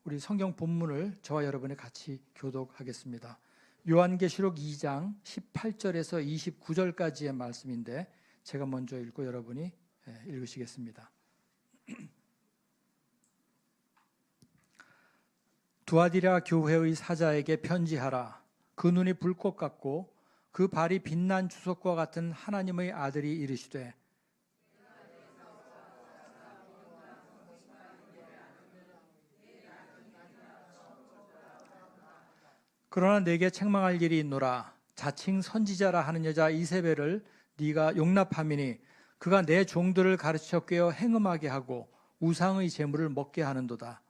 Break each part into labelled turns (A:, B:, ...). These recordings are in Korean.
A: 우리 성경 본문을 저와 여러분이 같이 교독하겠습니다. 요한계시록 2장 18절에서 29절까지의 말씀인데 제가 먼저 읽고 여러분이 읽으시겠습니다. 두아디라 교회의 사자에게 편지하라. 그 눈이 불꽃 같고 그 발이 빛난 주석과 같은 하나님의 아들이 이르시되 그러나 내게 책망할 일이 있노라. 자칭 선지자라 하는 여자 이세벨을 네가 용납함이니 그가 내 종들을 가르쳐 꿰어 행음하게 하고 우상의 제물을 먹게 하는도다.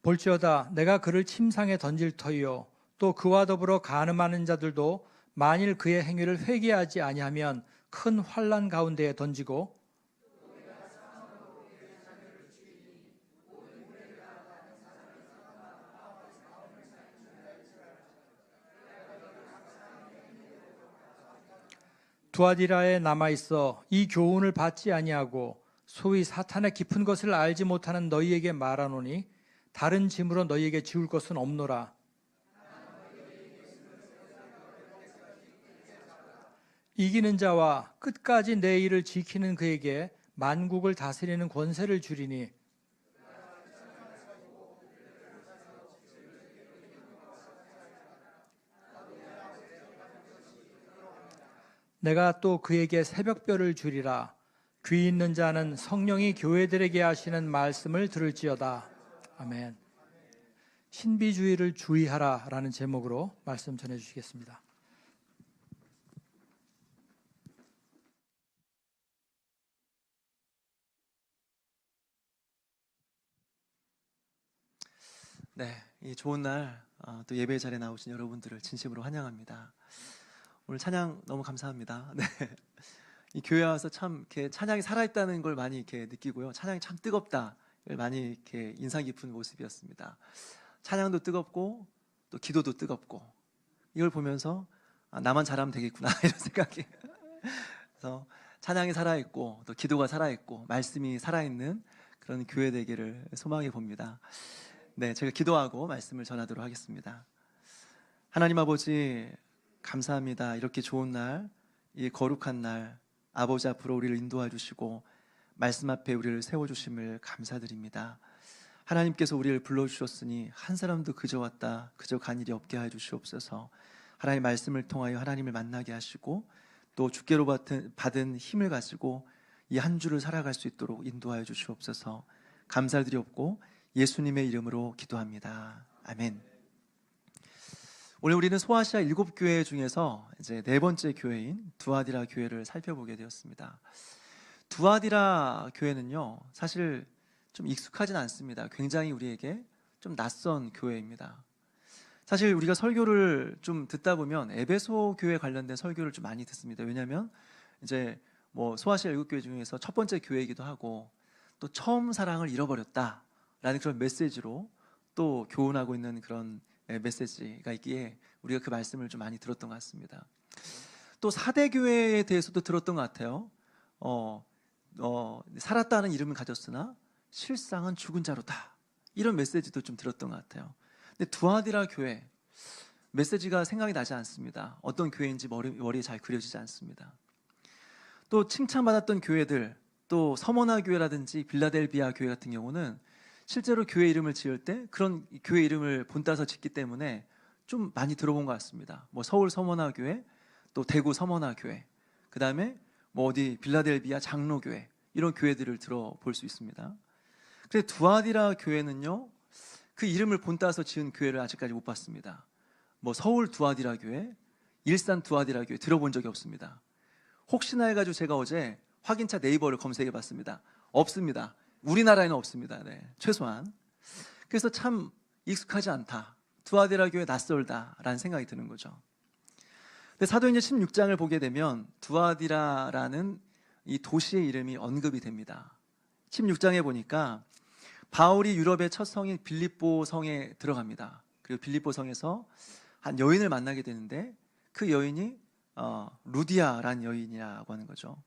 A: 볼지어다 내가 그를 침상에 던질 터이요 또 그와 더불어 간음하는 자들도 만일 그의 행위를 회개하지 아니하면 큰 환난 가운데에 던지고 두아디라에 남아있어 이 교훈을 받지 아니하고 소위 사탄의 깊은 것을 알지 못하는 너희에게 말하노니 다른 짐으로 너희에게 지울 것은 없노라. 이기는 자와 끝까지 내 일을 지키는 그에게 만국을 다스리는 권세를 주리니 내가 또 그에게 새벽별을 주리라. 귀 있는 자는 성령이 교회들에게 하시는 말씀을 들을지어다. 아멘. 신비주의를 주의하라 라는 제목으로 말씀 전해주시겠습니다.
B: 네, 이 좋은 날 또 예배 자리에 나오신 여러분들을 진심으로 환영합니다. 오늘 찬양 너무 감사합니다. 네, 이 교회 와서 참 이렇게 찬양이 살아있다는 걸 많이 이렇게 느끼고요. 찬양이 참 뜨겁다. 많이 이렇게 인상 깊은 모습이었습니다. 찬양도 뜨겁고 또 기도도 뜨겁고 이걸 보면서 나만 잘하면 되겠구나 이런 생각이. 그래서 찬양이 살아있고 또 기도가 살아있고 말씀이 살아있는 그런 교회 되기를 소망해 봅니다. 네, 제가 기도하고 말씀을 전하도록 하겠습니다. 하나님 아버지 감사합니다. 이렇게 좋은 날, 이 거룩한 날 아버지 앞으로 우리를 인도해 주시고 말씀 앞에 우리를 세워주심을 감사드립니다. 하나님께서 우리를 불러주셨으니 한 사람도 그저 왔다 그저 간 일이 없게 하여 주시옵소서. 하나님의 말씀을 통하여 하나님을 만나게 하시고 또 주께로 받은 힘을 가지고 이 한 주를 살아갈 수 있도록 인도하여 주시옵소서. 감사드리옵고 예수님의 이름으로 기도합니다. 아멘. 오늘 우리는 소아시아 7교회 중에서 이제 네 번째 교회인 두아디라 교회를 살펴보게 되었습니다. 두아디라 교회는요, 사실 좀 익숙하진 않습니다. 굉장히 우리에게 좀 낯선 교회입니다. 사실 우리가 설교를 좀 듣다 보면 에베소 교회 관련된 설교를 좀 많이 듣습니다. 왜냐하면 이제 뭐 소아시아 7교회 중에서 첫 번째 교회이기도 하고 또 처음 사랑을 잃어버렸다 라는 그런 메시지로 또 교훈하고 있는 그런 메시지가 있기에 우리가 그 말씀을 좀 많이 들었던 것 같습니다. 또 4대 교회에 대해서도 들었던 것 같아요. 살았다는 이름을 가졌으나 실상은 죽은 자로다, 이런 메시지도 좀 들었던 것 같아요. 근데 두아디라 교회 메시지가 생각이 나지 않습니다. 어떤 교회인지 머리에 잘 그려지지 않습니다. 또 칭찬받았던 교회들, 또 서머나 교회라든지 빌라델비아 교회 같은 경우는 실제로 교회 이름을 지을 때 그런 교회 이름을 본따서 짓기 때문에 좀 많이 들어본 것 같습니다. 뭐 서울 서머나 교회, 또 대구 서머나 교회, 그 다음에 뭐 어디 빌라델비아 장로교회, 이런 교회들을 들어볼 수 있습니다. 그런데 두아디라 교회는요, 그 이름을 본따서 지은 교회를 아직까지 못 봤습니다. 뭐 서울 두아디라 교회, 일산 두아디라 교회 들어본 적이 없습니다. 혹시나 해가지고 제가 어제 확인차 네이버를 검색해 봤습니다. 없습니다. 우리나라에는 없습니다. 네, 최소한. 그래서 참 익숙하지 않다, 두아디라 교회 낯설다라는 생각이 드는 거죠. 근데 사도행전 16장을 보게 되면 두아디라라는 이 도시의 이름이 언급이 됩니다. 16장에 보니까 바울이 유럽의 첫 성인 빌립보 성에 들어갑니다. 그리고 빌립보 성에서 한 여인을 만나게 되는데 그 여인이 루디아라는 여인이라고 하는 거죠.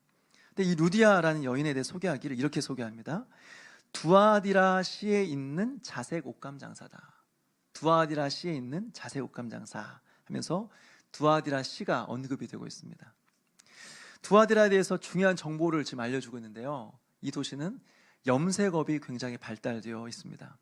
B: 근데 이 루디아라는 여인에 대해 소개하기를 이렇게 소개합니다. 두아디라 시에 있는 자색 옷감 장사다. 두아디라 시에 있는 자색 옷감 장사 하면서 두아디라 시가 언급이 되고 있습니다. 두아디라에 대해서 중요한 정보를 지금 알려주고 있는데요. 이 도시는 염색업이 굉장히 발달되어 있습니다.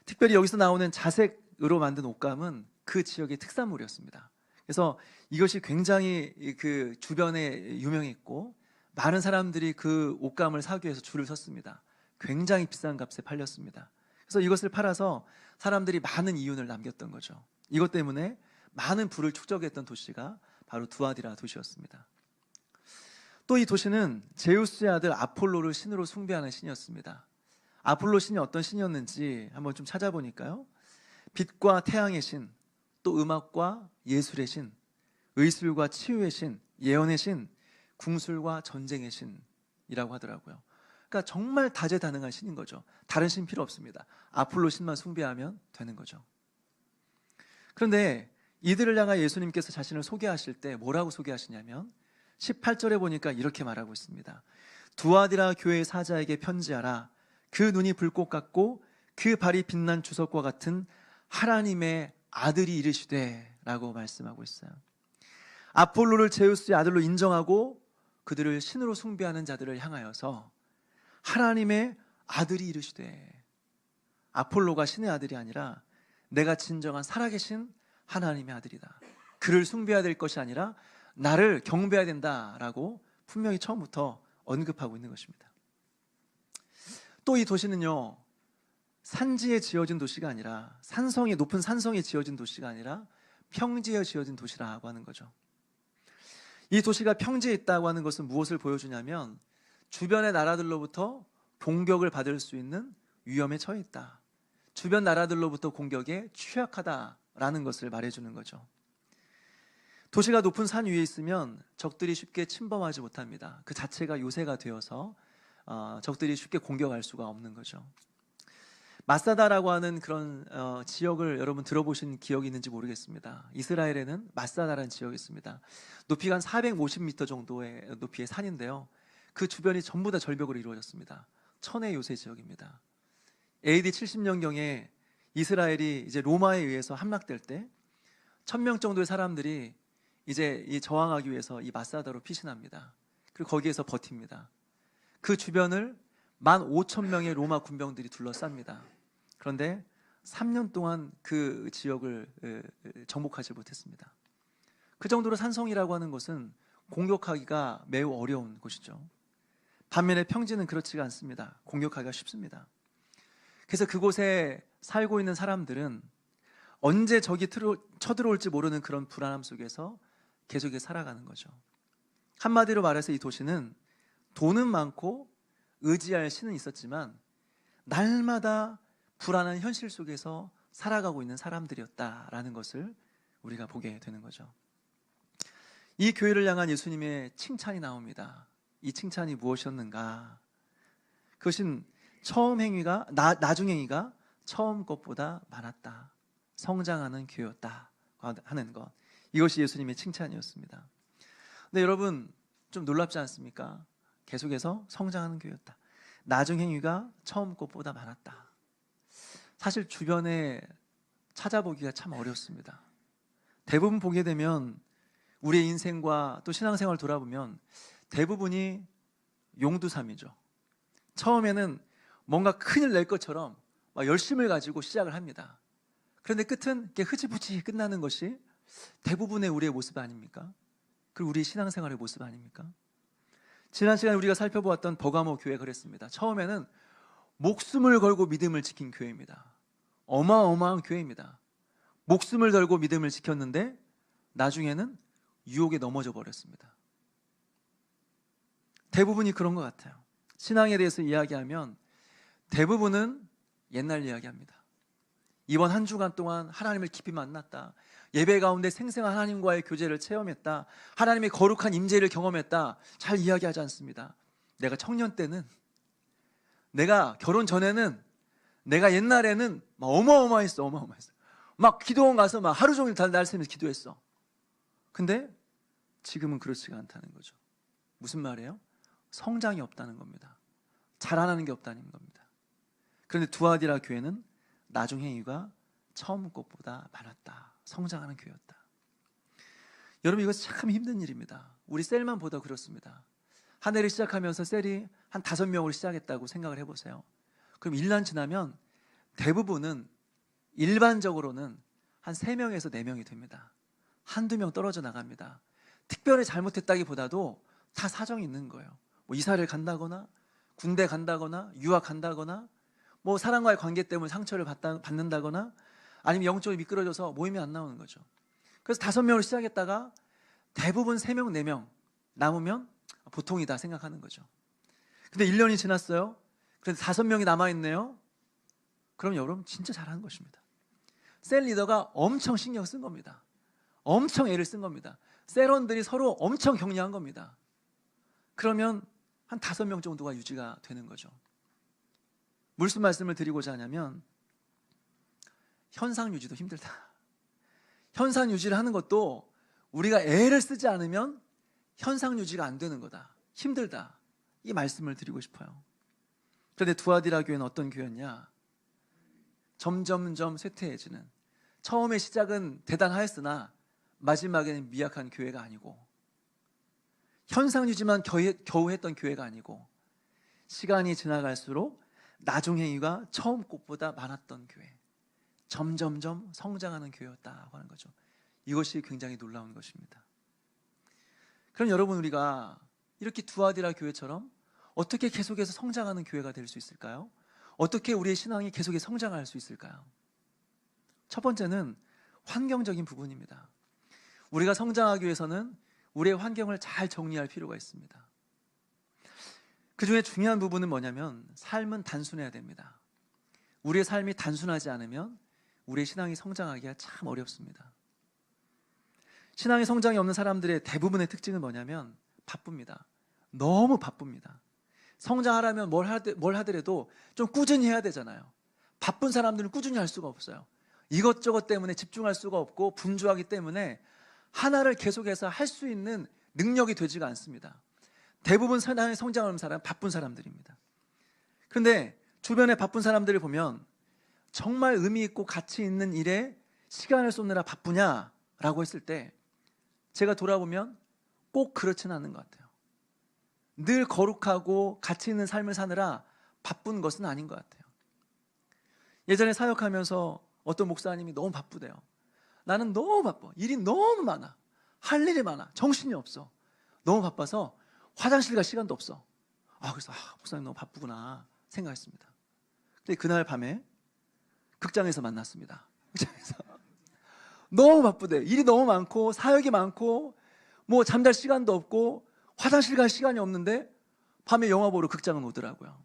B: 특별히 여기서 나오는 자색으로 만든 옷감은 그 지역의 특산물이었습니다. 그래서 이것이 굉장히 그 주변에 유명했고 많은 사람들이 그 옷감을 사기 위해서 줄을 섰습니다. 굉장히 비싼 값에 팔렸습니다. 그래서 이것을 팔아서 사람들이 많은 이윤을 남겼던 거죠. 이것 때문에 많은 부를 축적했던 도시가 바로 두아디라 도시였습니다. 또 이 도시는 제우스의 아들 아폴로를 신으로 숭배하는 신이었습니다. 아폴로 신이 어떤 신이었는지 한번 좀 찾아보니까요. 빛과 태양의 신, 또 음악과 예술의 신, 의술과 치유의 신, 예언의 신, 궁술과 전쟁의 신이라고 하더라고요. 그러니까 정말 다재다능한 신인 거죠. 다른 신 필요 없습니다. 아폴로 신만 숭배하면 되는 거죠. 그런데 이들을 향해 예수님께서 자신을 소개하실 때 뭐라고 소개하시냐면 18절에 보니까 이렇게 말하고 있습니다. 두아디라 교회의 사자에게 편지하라. 그 눈이 불꽃 같고 그 발이 빛난 주석과 같은 하나님의 아들이 이르시되 라고 말씀하고 있어요. 아폴로를 제우스의 아들로 인정하고 그들을 신으로 숭배하는 자들을 향하여서 하나님의 아들이 이르시되, 아폴로가 신의 아들이 아니라 내가 진정한 살아계신 하나님의 아들이다. 그를 숭배해야 될 것이 아니라 나를 경배해야 된다라고 분명히 처음부터 언급하고 있는 것입니다. 또 이 도시는요, 산지에 지어진 도시가 아니라 높은 산성에 지어진 도시가 아니라 평지에 지어진 도시라고 하는 거죠. 이 도시가 평지에 있다고 하는 것은 무엇을 보여주냐면 주변의 나라들로부터 공격을 받을 수 있는 위험에 처해 있다. 주변 나라들로부터 공격에 취약하다라는 것을 말해주는 거죠. 도시가 높은 산 위에 있으면 적들이 쉽게 침범하지 못합니다. 그 자체가 요새가 되어서 적들이 쉽게 공격할 수가 없는 거죠. 마사다라고 하는 그런 지역을 여러분 들어보신 기억이 있는지 모르겠습니다. 이스라엘에는 마사다라는 지역이 있습니다. 높이가 한 450m 정도의 높이의 산인데요. 그 주변이 전부 다 절벽으로 이루어졌습니다. 천의 요새 지역입니다. AD 70년경에 이스라엘이 이제 로마에 의해서 함락될 때 1000명 정도의 사람들이 이제 이 저항하기 위해서 이 마사다로 피신합니다. 그리고 거기에서 버팁니다. 그 주변을 15,000명의 로마 군병들이 둘러쌉니다. 그런데 3년 동안 그 지역을 정복하지 못했습니다. 그 정도로 산성이라고 하는 것은 공격하기가 매우 어려운 곳이죠. 반면에 평지는 그렇지가 않습니다. 공격하기가 쉽습니다. 그래서 그곳에 살고 있는 사람들은 언제 적이 쳐들어올지 모르는 그런 불안함 속에서 계속 살아가는 거죠. 한마디로 말해서 이 도시는 돈은 많고 의지할 신은 있었지만 날마다 불안한 현실 속에서 살아가고 있는 사람들이었다라는 것을 우리가 보게 되는 거죠. 이 교회를 향한 예수님의 칭찬이 나옵니다. 이 칭찬이 무엇이었는가? 그것은 나중 행위가 처음 것보다 많았다. 성장하는 교회였다 하는 것. 이것이 예수님의 칭찬이었습니다. 근데 여러분 좀 놀랍지 않습니까? 계속해서 성장하는 교회였다. 나중 행위가 처음 것보다 많았다. 사실 주변에 찾아보기가 참 어렵습니다. 대부분 보게 되면 우리의 인생과 또 신앙생활을 돌아보면 대부분이 용두삼이죠. 처음에는 뭔가 큰일 낼 것처럼 막 열심을 가지고 시작을 합니다. 그런데 끝은 이렇게 흐지부지 끝나는 것이 대부분의 우리의 모습 아닙니까? 그리고 우리 신앙생활의 모습 아닙니까? 지난 시간에 우리가 살펴보았던 버가모 교회 그랬습니다. 처음에는 목숨을 걸고 믿음을 지킨 교회입니다. 어마어마한 교회입니다. 목숨을 걸고 믿음을 지켰는데 나중에는 유혹에 넘어져 버렸습니다. 대부분이 그런 것 같아요. 신앙에 대해서 이야기하면 대부분은 옛날 이야기합니다. 이번 한 주간 동안 하나님을 깊이 만났다. 예배 가운데 생생한 하나님과의 교제를 체험했다. 하나님의 거룩한 임재를 경험했다. 잘 이야기하지 않습니다. 내가 청년 때는, 내가 결혼 전에는, 내가 옛날에는 막 어마어마했어. 막 기도원 가서 막 하루 종일 날 새면서 기도했어. 근데 지금은 그렇지가 않다는 거죠. 무슨 말이에요? 성장이 없다는 겁니다. 자라나는 게 없다는 겁니다. 그런데 두아디라 교회는 나중 행위가 처음 것보다 많았다. 성장하는 교회였다. 여러분, 이거 참 힘든 일입니다. 우리 셀만 보다 그렇습니다. 한 해를 시작하면서 셀이 한 5명으로 시작했다고 생각을 해보세요. 그럼 1년 지나면 대부분은 일반적으로는 한 3명에서 4명이 됩니다. 한두 명 떨어져 나갑니다. 특별히 잘못했다기보다도 다 사정이 있는 거예요. 뭐 이사를 간다거나 군대 간다거나 유학 간다거나 뭐 사람과의 관계 때문에 상처를 받는다거나 아니면 영적으로 미끄러져서 모임이 안 나오는 거죠. 그래서 5명으로 시작했다가 대부분 3명, 4명 남으면 보통이다 생각하는 거죠. 근데 1년이 지났어요. 그래서 5명이 남아있네요. 그럼 여러분 진짜 잘하는 것입니다. 셀 리더가 엄청 신경 쓴 겁니다. 엄청 애를 쓴 겁니다. 셀원들이 서로 엄청 격려한 겁니다. 그러면 한 5명 정도가 유지가 되는 거죠. 무슨 말씀을 드리고자 하냐면 현상 유지도 힘들다. 현상 유지를 하는 것도 우리가 애를 쓰지 않으면 현상 유지가 안 되는 거다. 힘들다. 이 말씀을 드리고 싶어요. 그런데 두아디라 교회는 어떤 교회였냐? 점점점 쇠퇴해지는, 처음에 시작은 대단하였으나 마지막에는 미약한 교회가 아니고, 현상 유지만 겨우 했던 교회가 아니고, 시간이 지나갈수록 나중 행위가 처음 것보다 많았던 교회, 점점점 성장하는 교회였다고 하는 거죠. 이것이 굉장히 놀라운 것입니다. 그럼 여러분, 우리가 이렇게 두아디라 교회처럼 어떻게 계속해서 성장하는 교회가 될 수 있을까요? 어떻게 우리의 신앙이 계속해서 성장할 수 있을까요? 첫 번째는 환경적인 부분입니다. 우리가 성장하기 위해서는 우리의 환경을 잘 정리할 필요가 있습니다. 그 중에 중요한 부분은 뭐냐면 삶은 단순해야 됩니다. 우리의 삶이 단순하지 않으면 우리의 신앙이 성장하기가 참 어렵습니다. 신앙의 성장이 없는 사람들의 대부분의 특징은 뭐냐면 바쁩니다. 너무 바쁩니다. 성장하려면 뭘 하더라도 좀 꾸준히 해야 되잖아요. 바쁜 사람들은 꾸준히 할 수가 없어요. 이것저것 때문에 집중할 수가 없고 분주하기 때문에 하나를 계속해서 할 수 있는 능력이 되지가 않습니다. 대부분 신앙의 성장을 하는 사람은 바쁜 사람들입니다. 그런데 주변에 바쁜 사람들을 보면 정말 의미 있고 가치 있는 일에 시간을 쏟느라 바쁘냐라고 했을 때 제가 돌아보면 꼭 그렇지는 않은 것 같아요. 늘 거룩하고 가치 있는 삶을 사느라 바쁜 것은 아닌 것 같아요. 예전에 사역하면서 어떤 목사님이 너무 바쁘대요. 나는 너무 바빠. 일이 너무 많아. 할 일이 많아. 정신이 없어. 너무 바빠서 화장실 갈 시간도 없어. 그래서 목사님 너무 바쁘구나 생각했습니다. 근데 그날 밤에 극장에서 만났습니다. 극장에서 너무 바쁘대. 일이 너무 많고 사역이 많고 뭐 잠잘 시간도 없고 화장실 갈 시간이 없는데 밤에 영화 보러 극장은 오더라고요.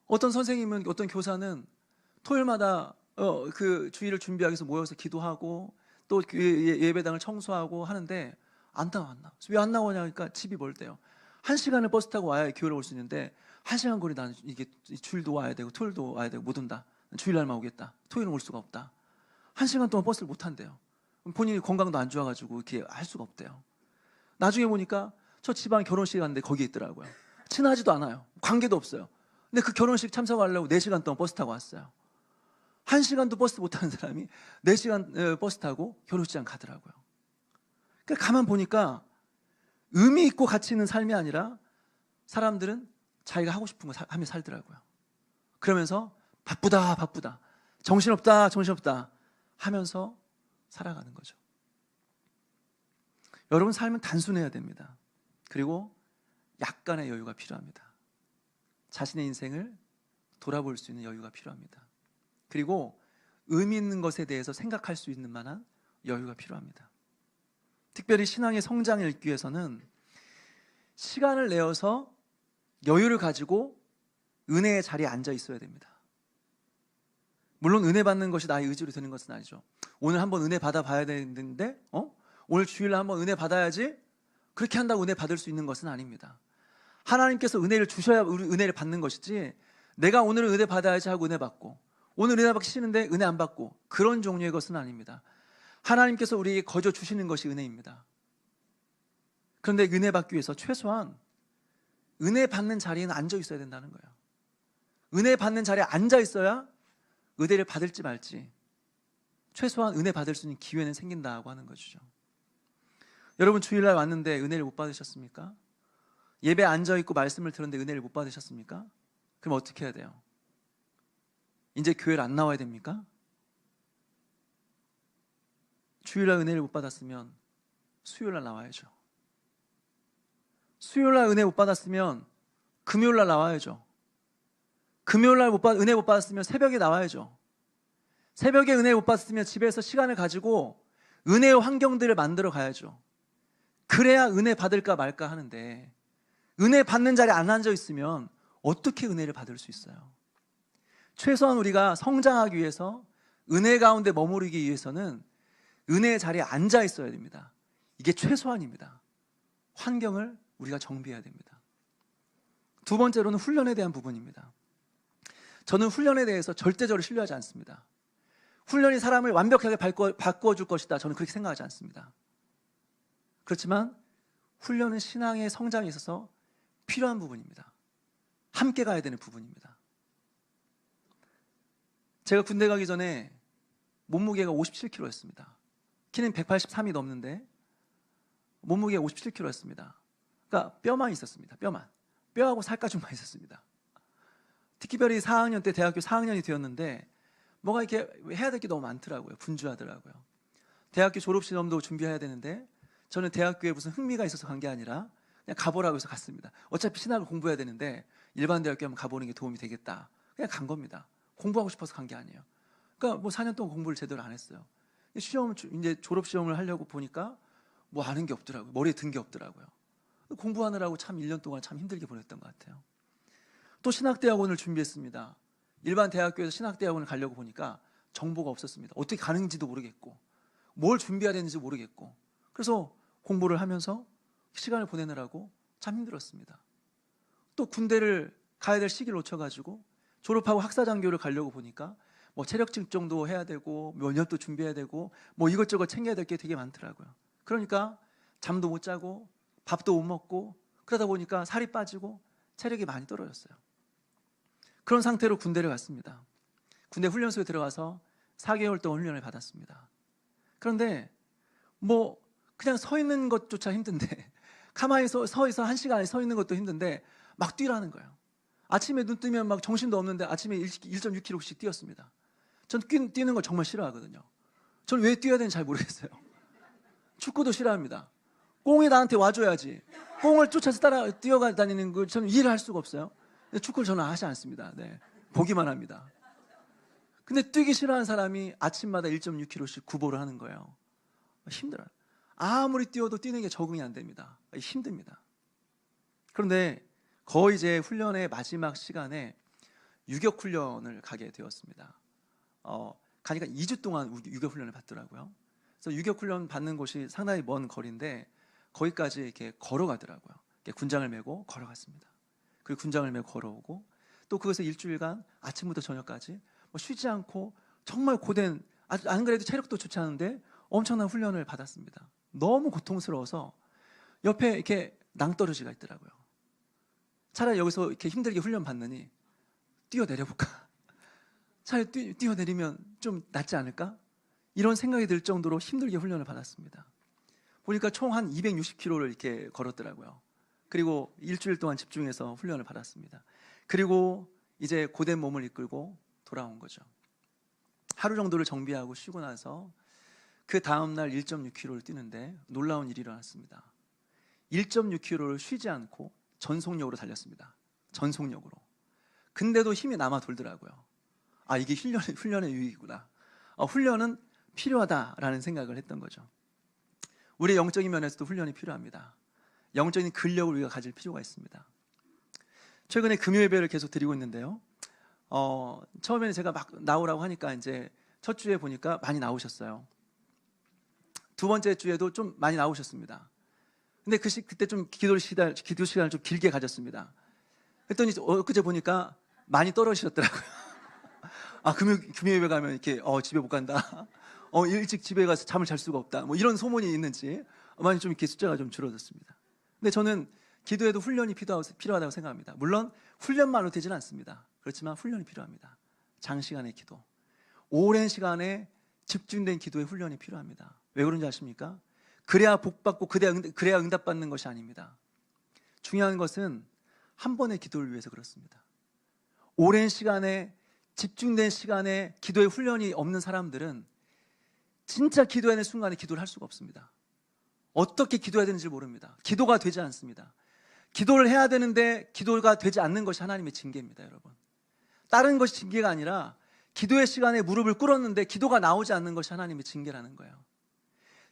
B: 어떤 선생님은, 어떤 교사는 토요일마다 그 주일을 준비하기 위해서 모여서 기도하고 또 예배당을 청소하고 하는데 안 나와. 왜 안 나오냐 하니까 집이 멀대요. 1시간을 버스 타고 와야 교회를 올 수 있는데 1시간 거리 나는 이게 주일도 와야 되고 토요일도 와야 되고 못 온다. 주일날만 오겠다. 토요일은 올 수가 없다. 1시간 동안 버스를 못 탄대요. 본인이 건강도 안 좋아가지고 이렇게 할 수가 없대요. 나중에 보니까 저 지방 결혼식 갔는데 거기에 있더라고요. 친하지도 않아요. 관계도 없어요. 근데 그 결혼식 참석하려고 4시간 동안 버스 타고 왔어요. 1시간도 버스 못 타는 사람이 4시간 버스 타고 결혼식장 가더라고요. 그러니까 가만 보니까 의미 있고 가치 있는 삶이 아니라 사람들은 자기가 하고 싶은 거 하며 살더라고요. 그러면서 바쁘다 정신없다 하면서 살아가는 거죠. 여러분, 삶은 단순해야 됩니다. 그리고 약간의 여유가 필요합니다. 자신의 인생을 돌아볼 수 있는 여유가 필요합니다. 그리고 의미 있는 것에 대해서 생각할 수 있는 만한 여유가 필요합니다. 특별히 신앙의 성장을 읽기 위해서는 시간을 내어서 여유를 가지고 은혜의 자리에 앉아 있어야 됩니다. 물론 은혜 받는 것이 나의 의지로 되는 것은 아니죠. 오늘 한번 은혜 받아봐야 되는데 오늘 주일날 한번 은혜 받아야지, 그렇게 한다고 은혜 받을 수 있는 것은 아닙니다. 하나님께서 은혜를 주셔야 우리 은혜를 받는 것이지, 내가 오늘 은혜 받아야지 하고 은혜 받고 오늘 은혜 받기 싫은데 은혜 안 받고 그런 종류의 것은 아닙니다. 하나님께서 우리에게 거저 주시는 것이 은혜입니다. 그런데 은혜 받기 위해서 최소한 은혜 받는 자리에는 앉아 있어야 된다는 거예요. 은혜 받는 자리에 앉아 있어야 은혜를 받을지 말지 최소한 은혜 받을 수 있는 기회는 생긴다고 하는 것이죠. 여러분 주일날 왔는데 은혜를 못 받으셨습니까? 예배 앉아 있고 말씀을 들었는데 은혜를 못 받으셨습니까? 그럼 어떻게 해야 돼요? 이제 교회를 안 나와야 됩니까? 주일날 은혜를 못 받았으면 수요일날 나와야죠. 수요일날 은혜 못 받았으면 금요일날 나와야죠. 금요일날 은혜 못 받았으면 새벽에 나와야죠. 새벽에 은혜 못 받았으면 집에서 시간을 가지고 은혜의 환경들을 만들어 가야죠. 그래야 은혜 받을까 말까 하는데 은혜 받는 자리에 안 앉아 있으면 어떻게 은혜를 받을 수 있어요? 최소한 우리가 성장하기 위해서 은혜 가운데 머무르기 위해서는 은혜의 자리에 앉아 있어야 됩니다. 이게 최소한입니다. 환경을 우리가 정비해야 됩니다. 두 번째로는 훈련에 대한 부분입니다. 저는 훈련에 대해서 절대적으로 신뢰하지 않습니다. 훈련이 사람을 완벽하게 바꿔줄 것이다. 저는 그렇게 생각하지 않습니다. 그렇지만 훈련은 신앙의 성장에 있어서 필요한 부분입니다. 함께 가야 되는 부분입니다. 제가 군대 가기 전에 몸무게가 57kg였습니다. 키는 183이 넘는데 몸무게가 57kg였습니다. 그러니까 뼈만 있었습니다. 뼈하고 살가죽만 있었습니다. 특히별히 4학년 때 대학교 4학년이 되었는데 뭐가 이렇게 해야 될 게 너무 많더라고요. 분주하더라고요. 대학교 졸업시험도 준비해야 되는데 저는 대학교에 무슨 흥미가 있어서 간 게 아니라 그냥 가보라고 해서 갔습니다. 어차피 신학을 공부해야 되는데 일반 대학교 한번 가보는 게 도움이 되겠다. 그냥 간 겁니다. 공부하고 싶어서 간 게 아니에요. 그러니까 뭐 4년 동안 공부를 제대로 안 했어요. 이제 졸업시험을 하려고 보니까 뭐 아는 게 없더라고요. 머리에 든 게 없더라고요. 공부하느라고 참 1년 동안 참 힘들게 보냈던 것 같아요. 또 신학대학원을 준비했습니다. 일반 대학교에서 신학대학원을 가려고 보니까 정보가 없었습니다. 어떻게 가는지도 모르겠고 뭘 준비해야 되는지 모르겠고 그래서 공부를 하면서 시간을 보내느라고 참 힘들었습니다. 또 군대를 가야 될 시기를 놓쳐가지고 졸업하고 학사장교를 가려고 보니까 뭐 체력 측정도 해야 되고 면접도 준비해야 되고 뭐 이것저것 챙겨야 될 게 되게 많더라고요. 그러니까 잠도 못 자고 밥도 못 먹고 그러다 보니까 살이 빠지고 체력이 많이 떨어졌어요. 그런 상태로 군대를 갔습니다. 군대 훈련소에 들어가서 4개월 동안 훈련을 받았습니다. 그런데 뭐 그냥 서 있는 것조차 힘든데 가만히 서 있어 1시간 서 있는 것도 힘든데 막 뛰라는 거예요. 아침에 눈 뜨면 막 정신도 없는데 아침에 1.6km씩 뛰었습니다. 전 뛰는 걸 정말 싫어하거든요. 전 왜 뛰어야 되는지 잘 모르겠어요. 축구도 싫어합니다. 공이 나한테 와줘야지. 공을 쫓아서 뛰어가 다니는 걸 저는 이해를 할 수가 없어요. 축구를 저는 하지 않습니다. 네, 보기만 합니다. 근데 뛰기 싫어하는 사람이 아침마다 1.6km씩 구보를 하는 거예요. 힘들어요. 아무리 뛰어도 뛰는 게 적응이 안 됩니다. 힘듭니다. 그런데 거의 이제 훈련의 마지막 시간에 유격 훈련을 가게 되었습니다. 가니까 2주 동안 유격 훈련을 받더라고요. 그래서 유격 훈련 받는 곳이 상당히 먼 거리인데 거기까지 이렇게 걸어가더라고요. 이렇게 군장을 메고 걸어갔습니다. 그리고 군장을 메고 걸어오고 또 그것을 일주일간 아침부터 저녁까지 뭐 쉬지 않고 정말 고된 안 그래도 체력도 좋지 않은데 엄청난 훈련을 받았습니다. 너무 고통스러워서 옆에 이렇게 낭떠러지가 있더라고요. 차라리 여기서 이렇게 힘들게 훈련 받느니 뛰어내려볼까? 차라리 뛰어내리면 좀 낫지 않을까? 이런 생각이 들 정도로 힘들게 훈련을 받았습니다. 보니까 총 한 260km를 이렇게 걸었더라고요. 그리고 일주일 동안 집중해서 훈련을 받았습니다. 그리고 이제 고된 몸을 이끌고 돌아온 거죠. 하루 정도를 정비하고 쉬고 나서 그 다음날 1.6km를 뛰는데 놀라운 일이 일어났습니다. 1.6km를 쉬지 않고 전속력으로 달렸습니다. 전속력으로. 근데도 힘이 남아 돌더라고요. 아, 이게 훈련의 유익이구나. 훈련은 필요하다라는 생각을 했던 거죠. 우리의 영적인 면에서도 훈련이 필요합니다. 영적인 근력을 우리가 가질 필요가 있습니다. 최근에 금요 예배를 계속 드리고 있는데요. 처음에는 제가 막 나오라고 하니까 이제 첫 주에 보니까 많이 나오셨어요. 두 번째 주에도 좀 많이 나오셨습니다. 근데 그때 좀 기도 시간을 좀 길게 가졌습니다. 그랬더니 엊그제 보니까 많이 떨어지셨더라고요. 아, 금요 예배 가면 이렇게 집에 못 간다. 일찍 집에 가서 잠을 잘 수가 없다. 뭐 이런 소문이 있는지 많이 좀 이렇게 숫자가 좀 줄어들었습니다. 근데 저는 기도에도 훈련이 필요하다고 생각합니다. 물론 훈련만으로 되지는 않습니다. 그렇지만 훈련이 필요합니다. 장시간의 기도, 오랜 시간에 집중된 기도의 훈련이 필요합니다. 왜 그런지 아십니까? 그래야 복받고 그래야 응답받는 것이 아닙니다. 중요한 것은 한 번의 기도를 위해서 그렇습니다. 오랜 시간에 집중된 시간에 기도의 훈련이 없는 사람들은 진짜 기도해야 하는 순간에 기도를 할 수가 없습니다. 어떻게 기도해야 되는지 모릅니다. 기도가 되지 않습니다. 기도를 해야 되는데 기도가 되지 않는 것이 하나님의 징계입니다, 여러분. 다른 것이 징계가 아니라 기도의 시간에 무릎을 꿇었는데 기도가 나오지 않는 것이 하나님의 징계라는 거예요.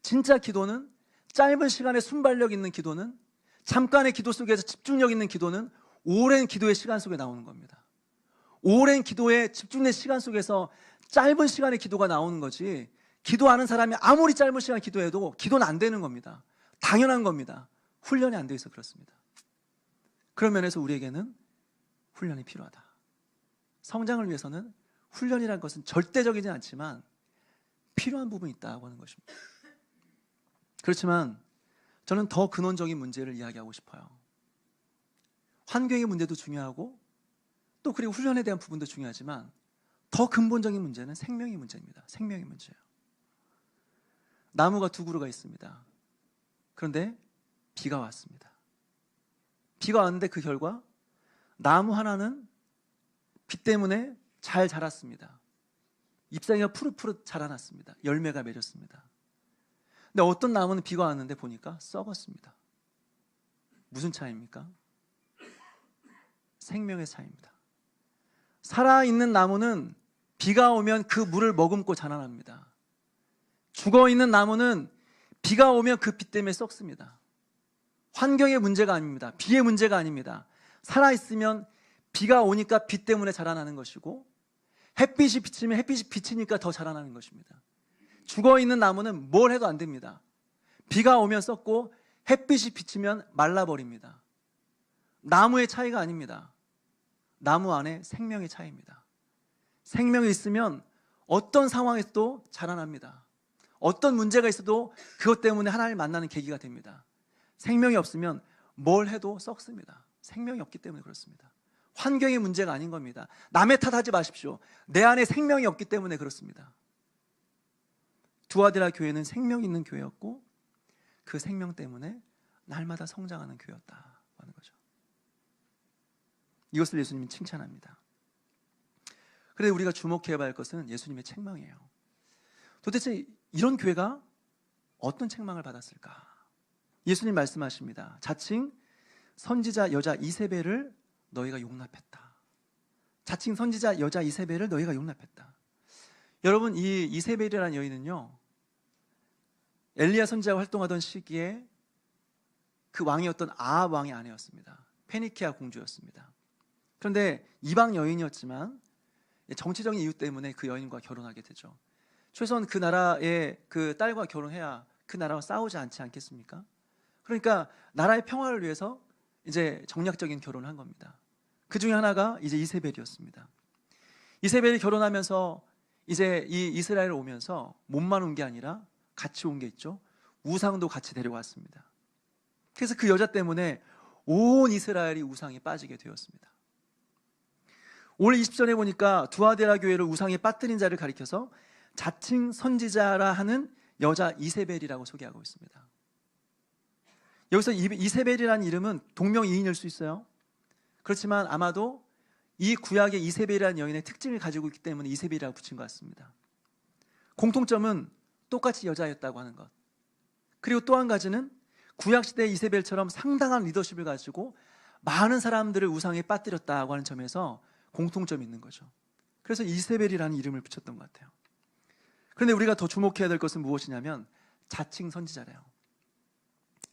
B: 진짜 기도는, 짧은 시간에 순발력 있는 기도는, 잠깐의 기도 속에서 집중력 있는 기도는 오랜 기도의 시간 속에 나오는 겁니다. 오랜 기도의 집중된 시간 속에서 짧은 시간에 기도가 나오는 거지, 기도하는 사람이 아무리 짧은 시간 기도해도 기도는 안 되는 겁니다. 당연한 겁니다. 훈련이 안 돼 있어 그렇습니다. 그런 면에서 우리에게는 훈련이 필요하다. 성장을 위해서는 훈련이라는 것은 절대적이지 않지만 필요한 부분이 있다고 하는 것입니다. 그렇지만 저는 더 근원적인 문제를 이야기하고 싶어요. 환경의 문제도 중요하고 또 그리고 훈련에 대한 부분도 중요하지만 더 근본적인 문제는 생명의 문제입니다. 생명의 문제예요. 나무가 두 그루가 있습니다. 그런데 비가 왔습니다. 비가 왔는데 그 결과 나무 하나는 비 때문에 잘 자랐습니다. 잎사귀가 푸릇푸릇 자라났습니다. 열매가 맺었습니다. 근데 어떤 나무는 비가 왔는데 보니까 썩었습니다. 무슨 차이입니까? 생명의 차이입니다. 살아있는 나무는 비가 오면 그 물을 머금고 자라납니다. 죽어있는 나무는 비가 오면 그 비 때문에 썩습니다. 환경의 문제가 아닙니다. 비의 문제가 아닙니다. 살아있으면 비가 오니까 비 때문에 자라나는 것이고, 햇빛이 비치면 햇빛이 비치니까 더 자라나는 것입니다. 죽어있는 나무는 뭘 해도 안 됩니다. 비가 오면 썩고 햇빛이 비치면 말라버립니다. 나무의 차이가 아닙니다. 나무 안에 생명의 차이입니다. 생명이 있으면 어떤 상황에서도 자라납니다. 어떤 문제가 있어도 그것 때문에 하나님을 만나는 계기가 됩니다. 생명이 없으면 뭘 해도 썩습니다. 생명이 없기 때문에 그렇습니다. 환경의 문제가 아닌 겁니다. 남의 탓하지 마십시오. 내 안에 생명이 없기 때문에 그렇습니다. 두아디라 교회는 생명이 있는 교회였고 그 생명 때문에 날마다 성장하는 교회였다고 하는 거죠. 이것을 예수님이 칭찬합니다. 그런데 우리가 주목해야 할 것은 예수님의 책망이에요. 도대체 이런 교회가 어떤 책망을 받았을까? 예수님 말씀하십니다. 자칭 선지자 여자 이세벨을 너희가 용납했다. 자칭 선지자 여자 이세벨을 너희가 용납했다. 여러분, 이 이세벨이라는 여인은요, 엘리야 선지자가 활동하던 시기에 그 왕이었던 아합 왕의 아내였습니다. 페니키아 공주였습니다. 그런데 이방 여인이었지만 정치적인 이유 때문에 그 여인과 결혼하게 되죠. 최소한 그 나라의 그 딸과 결혼해야 그 나라와 싸우지 않지 않겠습니까? 그러니까 나라의 평화를 위해서 이제 정략적인 결혼을 한 겁니다. 그 중에 하나가 이제 이세벨이었습니다. 이세벨이 결혼하면서 이제 이 이스라엘에 오면서 몸만 온 게 아니라 같이 온 게 있죠. 우상도 같이 데려왔습니다. 그래서 그 여자 때문에 온 이스라엘이 우상에 빠지게 되었습니다. 오늘 20절에 보니까 두아디라 교회를 우상에 빠뜨린 자를 가리켜서 자칭 선지자라 하는 여자 이세벨이라고 소개하고 있습니다. 여기서 이세벨이라는 이름은 동명이인일 수 있어요. 그렇지만 아마도 이 구약의 이세벨이라는 여인의 특징을 가지고 있기 때문에 이세벨이라고 붙인 것 같습니다. 공통점은 똑같이 여자였다고 하는 것. 그리고 또 한 가지는 구약시대의 이세벨처럼 상당한 리더십을 가지고 많은 사람들을 우상에 빠뜨렸다고 하는 점에서 공통점이 있는 거죠. 그래서 이세벨이라는 이름을 붙였던 것 같아요. 그런데 우리가 더 주목해야 될 것은 무엇이냐면 자칭 선지자래요.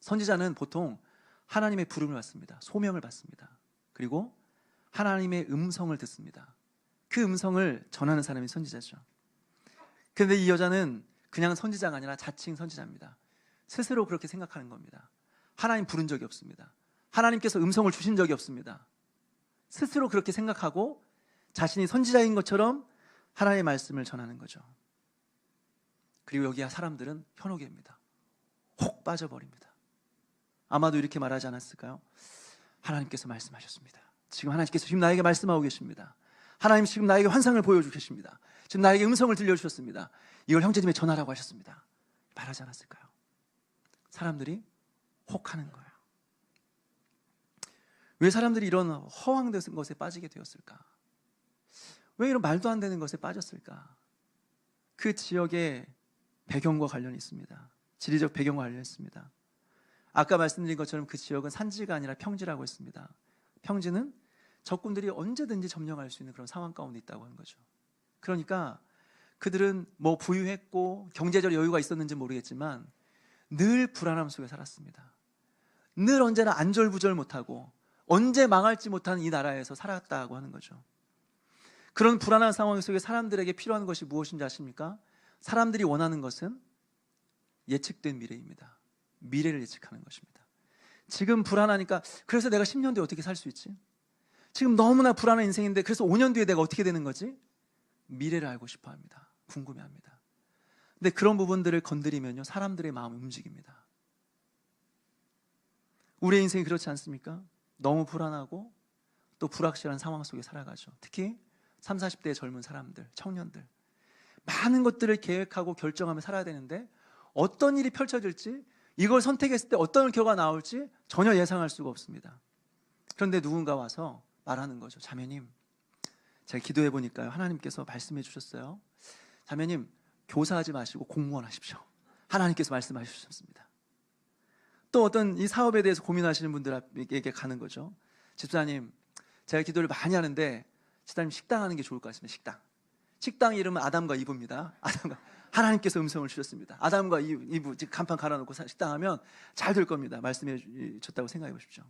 B: 선지자는 보통 하나님의 부름을 받습니다. 소명을 받습니다. 그리고 하나님의 음성을 듣습니다. 그 음성을 전하는 사람이 선지자죠. 그런데 이 여자는 그냥 선지자가 아니라 자칭 선지자입니다. 스스로 그렇게 생각하는 겁니다. 하나님 부른 적이 없습니다. 하나님께서 음성을 주신 적이 없습니다. 스스로 그렇게 생각하고 자신이 선지자인 것처럼 하나님의 말씀을 전하는 거죠. 그리고 여기 사람들은 현혹입니다. 혹 빠져버립니다. 아마도 이렇게 말하지 않았을까요? 하나님께서 말씀하셨습니다. 지금 하나님께서 지금 나에게 말씀하고 계십니다. 하나님 지금 나에게 환상을 보여주고 계십니다. 지금 나에게 음성을 들려주셨습니다. 이걸 형제님에 전하라고 하셨습니다. 말하지 않았을까요? 사람들이 혹하는 거예요. 왜 사람들이 이런 허황된 것에 빠지게 되었을까? 왜 이런 말도 안 되는 것에 빠졌을까? 그 지역의 배경과 관련이 있습니다. 지리적 배경과 관련이 있습니다. 아까 말씀드린 것처럼 그 지역은 산지가 아니라 평지라고 했습니다. 평지는 적군들이 언제든지 점령할 수 있는 그런 상황 가운데 있다고 하는 거죠. 그러니까 그들은 뭐 부유했고 경제적 여유가 있었는지 모르겠지만 늘 불안함 속에 살았습니다. 늘 언제나 안절부절 못하고 언제 망할지 못하는 이 나라에서 살았다고 하는 거죠. 그런 불안한 상황 속에 사람들에게 필요한 것이 무엇인지 아십니까? 사람들이 원하는 것은 예측된 미래입니다. 미래를 예측하는 것입니다. 지금 불안하니까 그래서 내가 10년 뒤에 어떻게 살 수 있지? 지금 너무나 불안한 인생인데 그래서 5년 뒤에 내가 어떻게 되는 거지? 미래를 알고 싶어 합니다. 궁금해합니다. 근데 그런 부분들을 건드리면요, 사람들의 마음이 움직입니다. 우리의 인생이 그렇지 않습니까? 너무 불안하고 또 불확실한 상황 속에 살아가죠. 특히 30, 40대의 젊은 사람들, 청년들, 많은 것들을 계획하고 결정하며 살아야 되는데 어떤 일이 펼쳐질지, 이걸 선택했을 때 어떤 결과가 나올지 전혀 예상할 수가 없습니다. 그런데 누군가 와서 말하는 거죠. 자매님, 제가 기도해 보니까요, 하나님께서 말씀해 주셨어요. 자매님, 교사하지 마시고 공무원 하십시오. 하나님께서 말씀하셨습니다. 또 어떤 이 사업에 대해서 고민하시는 분들에게 가는 거죠. 집사님, 제가 기도를 많이 하는데 집사님 식당 하는 게 좋을 것 같습니다. 식당 이름은 아담과 이브입니다. 아담과 하나님께서 음성을 주셨습니다. 아담과 이브 간판 갈아놓고 식당 하면 잘 될 겁니다. 말씀해 줬다고 생각해 보십시오.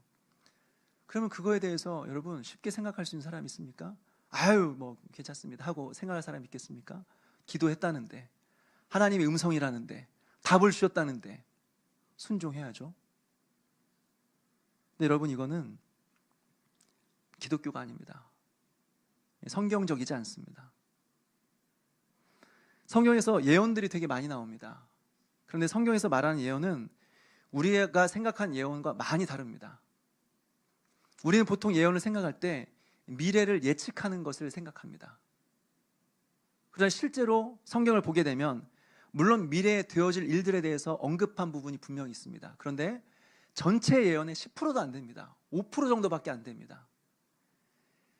B: 그러면 그거에 대해서 여러분 쉽게 생각할 수 있는 사람이 있습니까? 아유 뭐 괜찮습니다 하고 생각할 사람이 있겠습니까? 기도했다는데, 하나님의 음성이라는데, 답을 주셨다는데 순종해야죠. 근데 여러분, 이거는 기독교가 아닙니다. 성경적이지 않습니다. 성경에서 예언들이 되게 많이 나옵니다. 그런데 성경에서 말하는 예언은 우리가 생각한 예언과 많이 다릅니다. 우리는 보통 예언을 생각할 때 미래를 예측하는 것을 생각합니다. 그러나 실제로 성경을 보게 되면 물론 미래에 되어질 일들에 대해서 언급한 부분이 분명히 있습니다. 그런데 전체 예언의 10%도 안 됩니다. 5% 정도밖에 안 됩니다.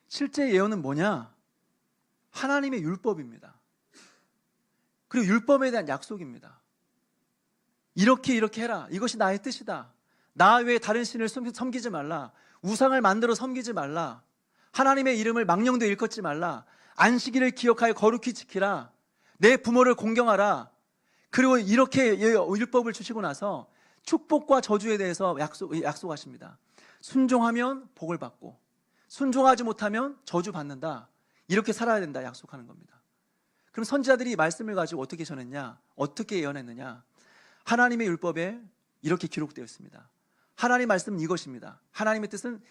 B: 실제 예언은 뭐냐? 하나님의 율법입니다. 그리고 율법에 대한 약속입니다. 이렇게 해라. 이것이 나의 뜻이다. 나 외에 다른 신을 섬기지 말라. 우상을 만들어 섬기지 말라. 하나님의 이름을 망령되이 일컫지 말라. 안식일을 기억하여 거룩히 지키라. 내 부모를 공경하라. 그리고 이렇게 율법을 주시고 나서 축복과 저주에 대해서 약속하십니다. 순종하면 복을 받고 순종하지 못하면 저주 받는다. 이렇게 살아야 된다 약속하는 겁니다. 그럼 선지자들이 말씀을 가지고 어떻게 전했냐? 어떻게 예언했느냐? 하나님의 율법에 이렇게 기록되어 있습니다. 하나님 말씀은 이것입니다. 하나님의 뜻은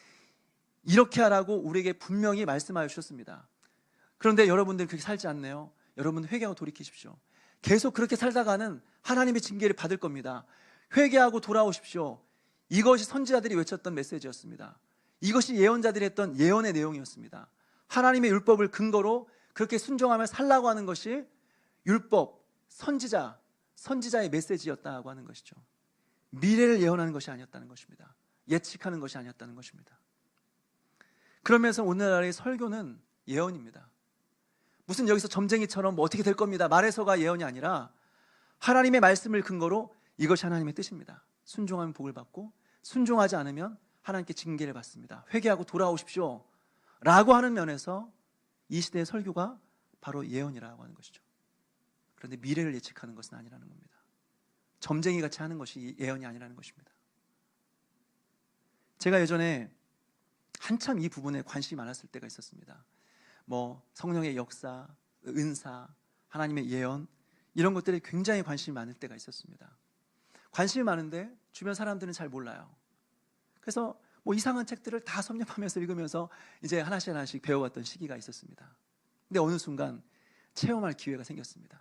B: 이렇게 하라고 우리에게 분명히 말씀하여 주셨습니다. 그런데 여러분들 그렇게 살지 않네요. 여러분 회개하고 돌이키십시오. 계속 그렇게 살다가는 하나님의 징계를 받을 겁니다. 회개하고 돌아오십시오. 이것이 선지자들이 외쳤던 메시지였습니다. 이것이 예언자들이 했던 예언의 내용이었습니다. 하나님의 율법을 근거로 그렇게 순종하며 살라고 하는 것이 율법, 선지자의 메시지였다고 하는 것이죠. 미래를 예언하는 것이 아니었다는 것입니다. 예측하는 것이 아니었다는 것입니다. 그러면서 오늘날의 설교는 예언입니다. 무슨 여기서 점쟁이처럼 뭐 어떻게 될 겁니다 말해서가 예언이 아니라 하나님의 말씀을 근거로 이것이 하나님의 뜻입니다. 순종하면 복을 받고 순종하지 않으면 하나님께 징계를 받습니다. 회개하고 돌아오십시오 라고 하는 면에서 이 시대의 설교가 바로 예언이라고 하는 것이죠. 그런데 미래를 예측하는 것은 아니라는 겁니다. 점쟁이같이 하는 것이 예언이 아니라는 것입니다. 제가 예전에 한참 이 부분에 관심이 많았을 때가 있었습니다. 뭐 성령의 역사, 은사, 하나님의 예언 이런 것들에 굉장히 관심이 많을 때가 있었습니다. 관심이 많은데 주변 사람들은 잘 몰라요. 그래서 뭐 이상한 책들을 다 섭렵하면서 읽으면서 이제 하나씩 배워갔던 시기가 있었습니다. 근데 어느 순간 체험할 기회가 생겼습니다.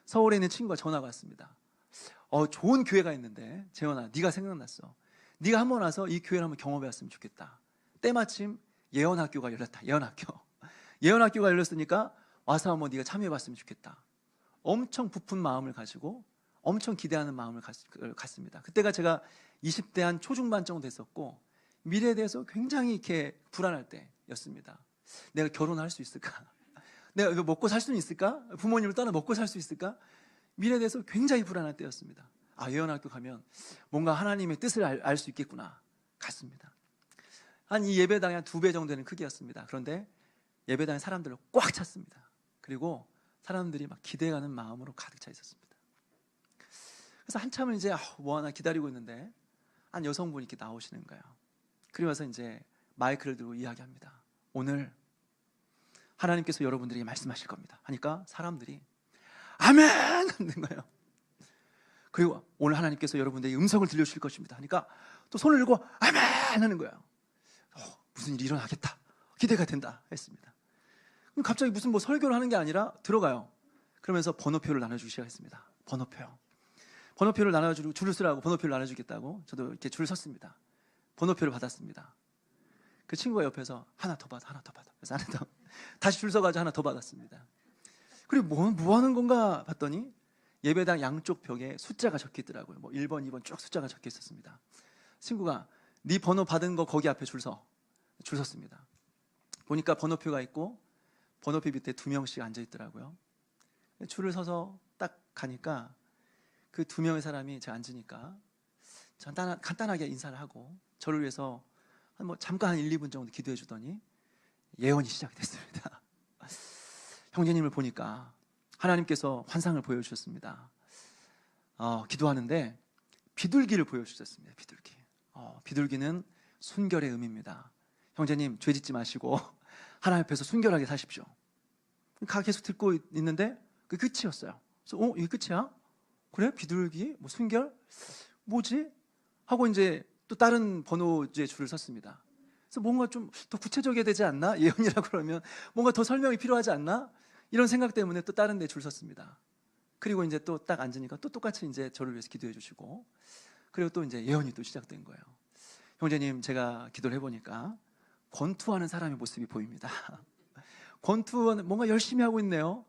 B: 서울에 있는 친구가 전화가 왔습니다. 좋은 교회가 있는데 재원아 네가 생각났어. 네가 한번 와서 이 교회를 한번 경험해 왔으면 좋겠다. 때마침 예언학교가 열렸다. 예언학교가 열렸으니까 와서 한번 네가 참여해 봤으면 좋겠다. 엄청 부푼 마음을 가지고 엄청 기대하는 마음을 갖습니다. 그때가 제가 20대 한 초중반 정도 됐었고 미래에 대해서 굉장히 이렇게 불안할 때였습니다. 내가 결혼할 수 있을까? 내가 이거 먹고 살 수는 있을까? 부모님을 떠나 먹고 살 수 있을까? 미래에 대해서 굉장히 불안할 때였습니다. 아, 예언학교 가면 뭔가 하나님의 뜻을 알 수 있겠구나. 갔습니다. 한 이 예배당이 한 2배 정도 되는 크기였습니다. 그런데 예배당에 사람들을 꽉 찼습니다. 그리고 사람들이 막 기대가는 마음으로 가득 차 있었습니다. 그래서 한참을 이제 뭐 하나 기다리고 있는데 한 여성분이 이렇게 나오시는 거예요. 그러면서 이제 마이크를 들고 이야기합니다. 오늘 하나님께서 여러분들에게 말씀하실 겁니다. 하니까 사람들이 아멘! 하는 거예요. 그리고 오늘 하나님께서 여러분들에게 음성을 들려주실 것입니다. 하니까 또 손을 들고 아멘! 하는 거예요. 무슨 일이 일어나겠다. 기대가 된다 했습니다. 그럼 갑자기 무슨 뭐 설교를 하는 게 아니라 들어가요. 그러면서 번호표를 나눠주기 시작했습니다. 번호표를 나눠주고 줄을 쓰라고 번호표를 나눠주겠다고 저도 이렇게 줄을 섰습니다. 번호표를 받았습니다. 그 친구가 옆에서 하나 더 받아. 그래서 하나 더 다시 줄 서가지고 하나 더 받았습니다. 그리고 뭐 하는 건가 봤더니 예배당 양쪽 벽에 숫자가 적혀 있더라고요. 뭐 1번, 2번 쭉 숫자가 적혀 있었습니다. 친구가 네 번호 받은 거 거기 앞에 줄 섰습니다. 보니까 번호표가 있고 번호표 밑에 2명씩 앉아 있더라고요. 줄을 서서 딱 가니까 그 2명의 사람이 제가 앉으니까 간단하게 인사를 하고 저를 위해서 잠깐 한 1, 2분 정도 기도해 주더니 예언이 시작이 됐습니다. 형제님을 보니까 하나님께서 환상을 보여주셨습니다. 기도하는데 비둘기를 보여주셨습니다. 비둘기는 순결의 의미입니다. 형제님 죄 짓지 마시고 하나님 앞에서 순결하게 사십시오. 계속 듣고 있는데 그 끝이었어요. 그래서 이게 끝이야? 그래? 비둘기? 뭐 순결? 뭐지? 하고 이제 또 다른 번호의 줄을 섰습니다. 그래서 뭔가 좀 더 구체적이어야 되지 않나? 예언이라고 그러면 뭔가 더 설명이 필요하지 않나? 이런 생각 때문에 또 다른 데 줄 섰습니다. 그리고 이제 또 딱 앉으니까 또 똑같이 이제 저를 위해서 기도해 주시고 그리고 또 이제 예언이 또 시작된 거예요. 형제님 제가 기도를 해보니까 권투하는 사람의 모습이 보입니다. 권투는 뭔가 열심히 하고 있네요.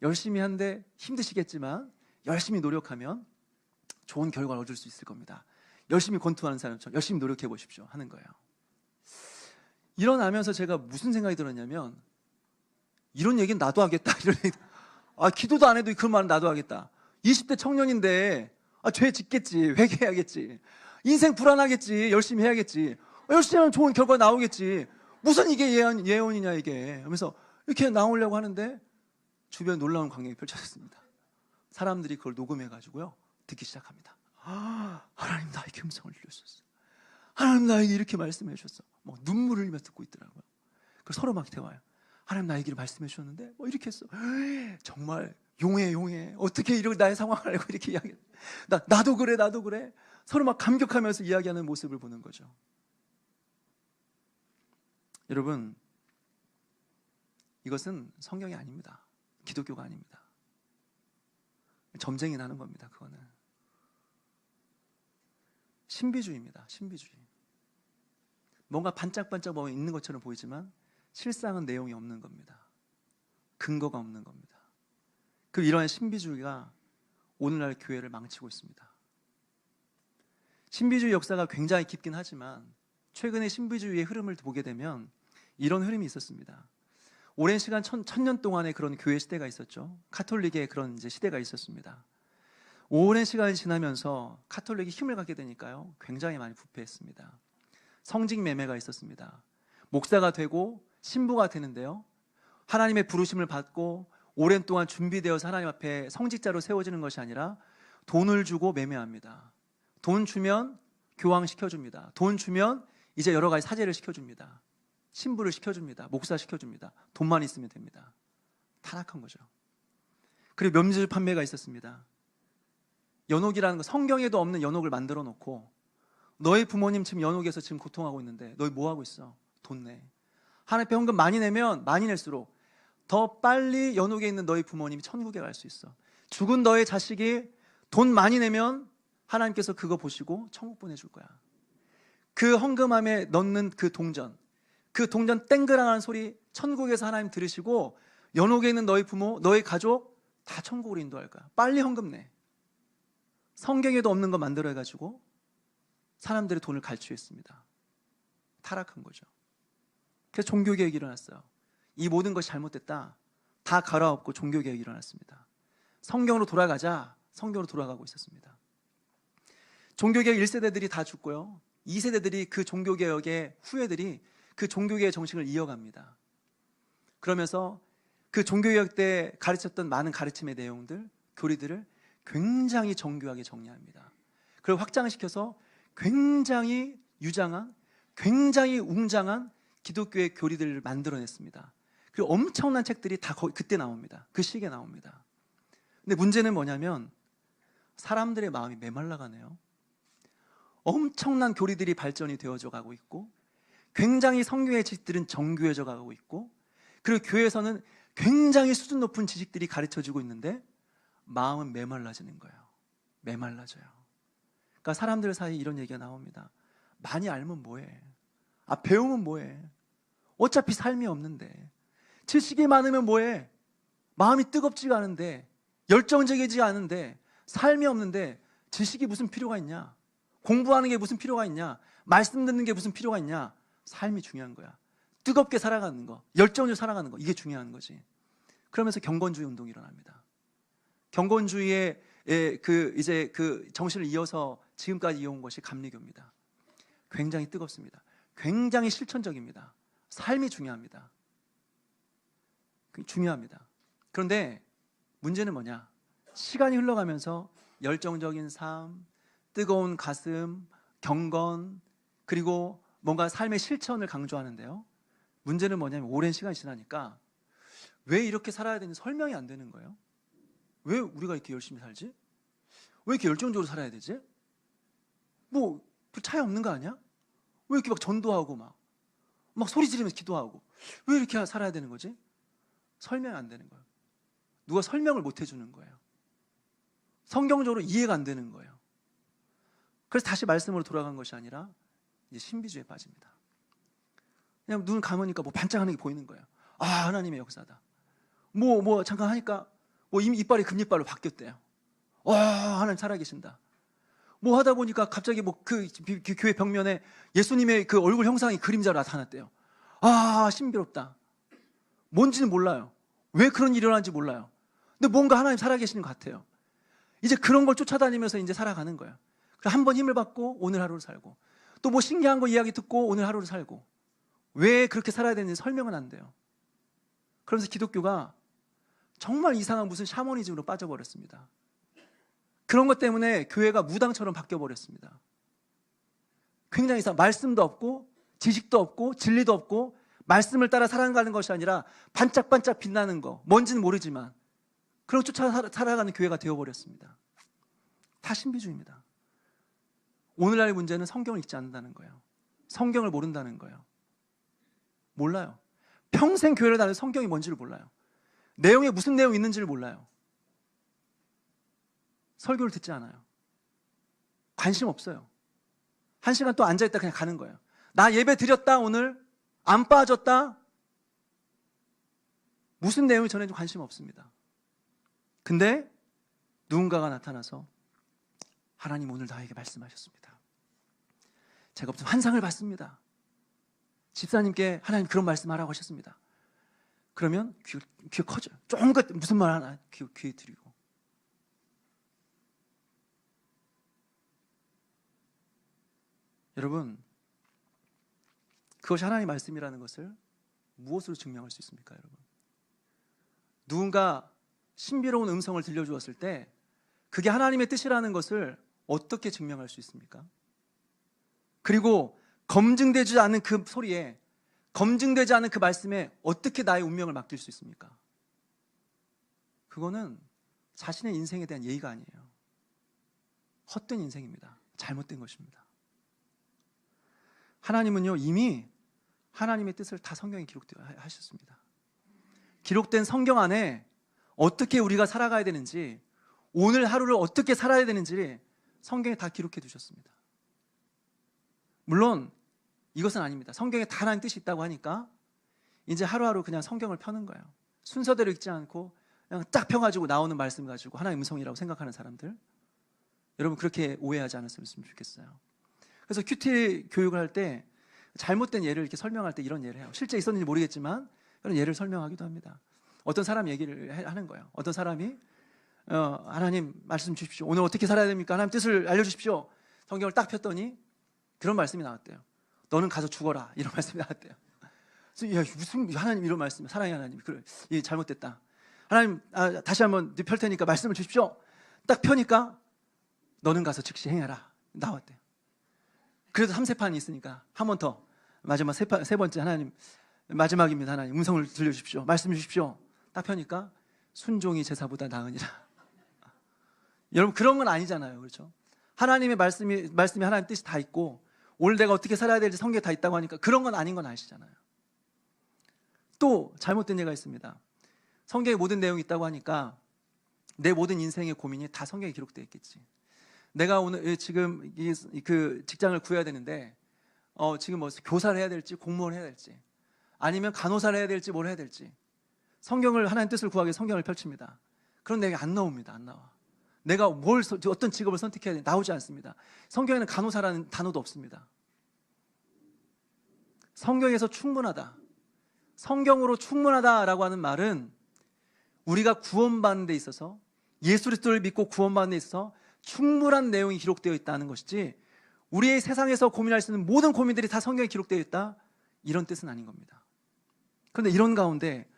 B: 열심히 한데 힘드시겠지만 열심히 노력하면 좋은 결과를 얻을 수 있을 겁니다. 열심히 권투하는 사람처럼 열심히 노력해 보십시오 하는 거예요. 일어나면서 제가 무슨 생각이 들었냐면 이런 얘기는 나도 하겠다. 기도도 안 해도 그런 말은 나도 하겠다. 20대 청년인데 죄 짓겠지. 회개해야겠지. 인생 불안하겠지. 열심히 해야겠지. 열심히 하면 좋은 결과 나오겠지. 무슨 이게 예언이냐 이게. 하면서 이렇게 나오려고 하는데 주변 놀라운 광경이 펼쳐졌습니다. 사람들이 그걸 녹음해가지고요 듣기 시작합니다. 하나님 나에게 음성을 들려주셨어. 하나님 나에게 이렇게 말씀해 주셨어. 막 눈물을 흘리며 듣고 있더라고요. 그래서 서로 막 대화해요. 하나님 나에게 말씀해 주셨는데 뭐 이렇게 했어. 정말 용해. 어떻게 이렇게 나의 상황을 알고 이렇게 이야기해. 나도 그래. 서로 막 감격하면서 이야기하는 모습을 보는 거죠. 여러분, 이것은 성경이 아닙니다. 기독교가 아닙니다. 점쟁이 나는 겁니다. 그거는 신비주의입니다. 신비주의. 뭔가 반짝반짝 뭐 있는 것처럼 보이지만 실상은 내용이 없는 겁니다. 근거가 없는 겁니다. 이러한 신비주의가 오늘날 교회를 망치고 있습니다. 신비주의 역사가 굉장히 깊긴 하지만 최근에 신비주의의 흐름을 보게 되면 이런 흐름이 있었습니다. 오랜 시간 1000년 동안의 그런 교회 시대가 있었죠. 카톨릭의 그런 이제 시대가 있었습니다. 오랜 시간이 지나면서 카톨릭이 힘을 갖게 되니까요 굉장히 많이 부패했습니다. 성직 매매가 있었습니다. 목사가 되고 신부가 되는데요 하나님의 부르심을 받고 오랜 동안 준비되어서 하나님 앞에 성직자로 세워지는 것이 아니라 돈을 주고 매매합니다. 돈 주면 교황시켜줍니다. 돈 주면 이제 여러 가지 사제를 시켜줍니다. 신부를 시켜줍니다. 목사 시켜줍니다. 돈만 있으면 됩니다. 타락한 거죠. 그리고 면죄 판매가 있었습니다. 연옥이라는 거, 성경에도 없는 연옥을 만들어 놓고 너희 부모님 지금 연옥에서 지금 고통하고 있는데 너희 뭐 하고 있어? 돈 내. 하나님 앞에 헌금 많이 내면 많이 낼수록 더 빨리 연옥에 있는 너희 부모님이 천국에 갈 수 있어. 죽은 너의 자식이 돈 많이 내면 하나님께서 그거 보시고 천국 보내줄 거야. 그 헌금함에 넣는 그 동전 땡그랑한 소리 천국에서 하나님 들으시고 연옥에 있는 너희 부모, 너희 가족 다 천국으로 인도할 거야. 빨리 헌금 내. 성경에도 없는 거 만들어가지고 사람들의 돈을 갈취했습니다. 타락한 거죠. 그래서 종교개혁이 일어났어요. 이 모든 것이 잘못됐다. 다 갈아엎고 종교개혁이 일어났습니다. 성경으로 돌아가자. 성경으로 돌아가고 있었습니다. 종교개혁 1세대들이 다 죽고요. 2세대들이 그 종교개혁의 후예들이 그 종교개혁 정신을 이어갑니다. 그러면서 그 종교개혁 때 가르쳤던 많은 가르침의 내용들, 교리들을 굉장히 정교하게 정리합니다. 그리고 확장시켜서 굉장히 유장한, 굉장히 웅장한 기독교의 교리들을 만들어냈습니다. 그리고 엄청난 책들이 다 그때 나옵니다. 그 시기에 나옵니다. 근데 문제는 뭐냐면 사람들의 마음이 메말라가네요. 엄청난 교리들이 발전이 되어져 가고 있고 굉장히 성경의 지식들은 정교해져 가고 있고 그리고 교회에서는 굉장히 수준 높은 지식들이 가르쳐지고 있는데 마음은 메말라지는 거예요. 메말라져요. 그러니까 사람들 사이에 이런 얘기가 나옵니다. 많이 알면 뭐해? 배우면 뭐해? 어차피 삶이 없는데. 지식이 많으면 뭐해? 마음이 뜨겁지가 않은데, 열정적이지 않은데, 삶이 없는데 지식이 무슨 필요가 있냐? 공부하는 게 무슨 필요가 있냐? 말씀 듣는 게 무슨 필요가 있냐? 삶이 중요한 거야. 뜨겁게 살아가는 거, 열정적으로 살아가는 거, 이게 중요한 거지. 그러면서 경건주의 운동이 일어납니다. 경건주의의 그 정신을 이어서 지금까지 이어온 것이 감리교입니다. 굉장히 뜨겁습니다. 굉장히 실천적입니다. 삶이 중요합니다. 중요합니다. 그런데 문제는 뭐냐? 시간이 흘러가면서 열정적인 삶, 뜨거운 가슴, 경건, 그리고 뭔가 삶의 실천을 강조하는데요. 문제는 뭐냐면 오랜 시간이 지나니까 왜 이렇게 살아야 되는지 설명이 안 되는 거예요. 왜 우리가 이렇게 열심히 살지? 왜 이렇게 열정적으로 살아야 되지? 뭐 별 차이 없는 거 아니야? 왜 이렇게 막 전도하고 막 소리 지르면서 기도하고 왜 이렇게 살아야 되는 거지? 설명이 안 되는 거예요. 누가 설명을 못 해주는 거예요. 성경적으로 이해가 안 되는 거예요. 그래서 다시 말씀으로 돌아간 것이 아니라 이제 신비주의에 빠집니다. 그냥 눈 감으니까 뭐 반짝하는 게 보이는 거예요. 하나님의 역사다. 뭐 잠깐 하니까 이미 이빨이 금이빨로 바뀌었대요. 하나님 살아계신다. 뭐 하다 보니까 갑자기 그 교회 벽면에 예수님의 그 얼굴 형상이 그림자로 나타났대요. 신비롭다. 뭔지는 몰라요. 왜 그런 일이 일어나는지 몰라요. 근데 뭔가 하나님 살아계시는 것 같아요. 이제 그런 걸 쫓아다니면서 이제 살아가는 거예요. 한 번 힘을 받고 오늘 하루를 살고 또 뭐 신기한 거 이야기 듣고 오늘 하루를 살고 왜 그렇게 살아야 되는지 설명은 안 돼요. 그러면서 기독교가 정말 이상한 무슨 샤머니즘으로 빠져버렸습니다. 그런 것 때문에 교회가 무당처럼 바뀌어버렸습니다. 굉장히 이상, 말씀도 없고 지식도 없고 진리도 없고 말씀을 따라 살아가는 것이 아니라 반짝반짝 빛나는 거, 뭔지는 모르지만 그런 쫓아 살아가는 교회가 되어버렸습니다. 다 신비주의입니다. 오늘날의 문제는 성경을 읽지 않는다는 거예요. 성경을 모른다는 거예요. 몰라요. 평생 교회를 다녀도 성경이 뭔지를 몰라요. 내용에 무슨 내용이 있는지를 몰라요. 설교를 듣지 않아요. 관심 없어요. 1시간 또 앉아있다 그냥 가는 거예요. 나 예배 드렸다 오늘 안 빠졌다. 무슨 내용이 전해지고 관심 없습니다. 근데 누군가가 나타나서 하나님 오늘 나에게 말씀하셨습니다. 제가 무슨 환상을 봤습니다. 집사님께 하나님 그런 말씀하라고 하셨습니다. 그러면 귀가 커져요. 쫑긋 무슨 말 하나 귀에 들이고. 여러분, 그것이 하나님의 말씀이라는 것을 무엇으로 증명할 수 있습니까, 여러분? 누군가 신비로운 음성을 들려주었을 때 그게 하나님의 뜻이라는 것을 어떻게 증명할 수 있습니까? 그리고 검증되지 않은 그 소리에, 검증되지 않은 그 말씀에 어떻게 나의 운명을 맡길 수 있습니까? 그거는 자신의 인생에 대한 예의가 아니에요. 헛된 인생입니다. 잘못된 것입니다. 하나님은요, 이미 하나님의 뜻을 다 성경에 기록하셨습니다. 기록된 성경 안에 어떻게 우리가 살아가야 되는지, 오늘 하루를 어떻게 살아야 되는지 성경에 다 기록해 두셨습니다. 물론 이것은 아닙니다. 성경에 다 하나님 뜻이 있다고 하니까 이제 하루하루 그냥 성경을 펴는 거예요. 순서대로 읽지 않고 그냥 딱 펴가지고 나오는 말씀 가지고 하나님의 음성이라고 생각하는 사람들, 여러분 그렇게 오해하지 않았으면 좋겠어요. 그래서 큐티 교육을 할 때 잘못된 예를 이렇게 설명할 때 이런 예를 해요. 실제 있었는지 모르겠지만 그런 예를 설명하기도 합니다. 어떤 사람 얘기를 하는 거예요. 어떤 사람이 하나님 말씀 주십시오. 오늘 어떻게 살아야 됩니까? 하나님 뜻을 알려주십시오. 성경을 딱 폈더니 그런 말씀이 나왔대요. 너는 가서 죽어라. 이런 말씀이 나왔대요. 그래서 야, 무슨 하나님 이런 말씀, 사랑의 하나님, 그래, 이게 잘못됐다. 하나님 다시 한번 펼 테니까 말씀을 주십시오. 딱 펴니까 너는 가서 즉시 행해라. 나왔대요. 그래도 3세판이 있으니까 한 번 더, 마지막 세 번째, 하나님 마지막입니다. 하나님 음성을 들려주십시오. 말씀 주십시오. 딱 펴니까 순종이 제사보다 나으니라. 여러분 그런 건 아니잖아요. 그렇죠? 하나님의 말씀이 하나님 뜻이 다 있고 오늘 내가 어떻게 살아야 될지 성경에 다 있다고 하니까 그런 건 아닌 건 아시잖아요. 또 잘못된 예가 있습니다. 성경에 모든 내용이 있다고 하니까 내 모든 인생의 고민이 다 성경에 기록되어 있겠지. 내가 오늘 지금 그 직장을 구해야 되는데 지금 뭐 교사를 해야 될지 공무원을 해야 될지 아니면 간호사를 해야 될지 뭘 해야 될지 성경을 하나님 뜻을 구하기 위해 성경을 펼칩니다. 그런 내용이 안 나옵니다. 안 나와. 내가 어떤 직업을 선택해야 되는지 나오지 않습니다. 성경에는 간호사라는 단어도 없습니다. 성경에서 충분하다, 성경으로 충분하다라고 하는 말은 우리가 구원받는 데 있어서 예수 그리스도를 믿고 구원받는 데 있어서 충분한 내용이 기록되어 있다는 것이지 우리의 세상에서 고민할 수 있는 모든 고민들이 다 성경에 기록되어 있다, 이런 뜻은 아닌 겁니다. 그런데 이런 가운데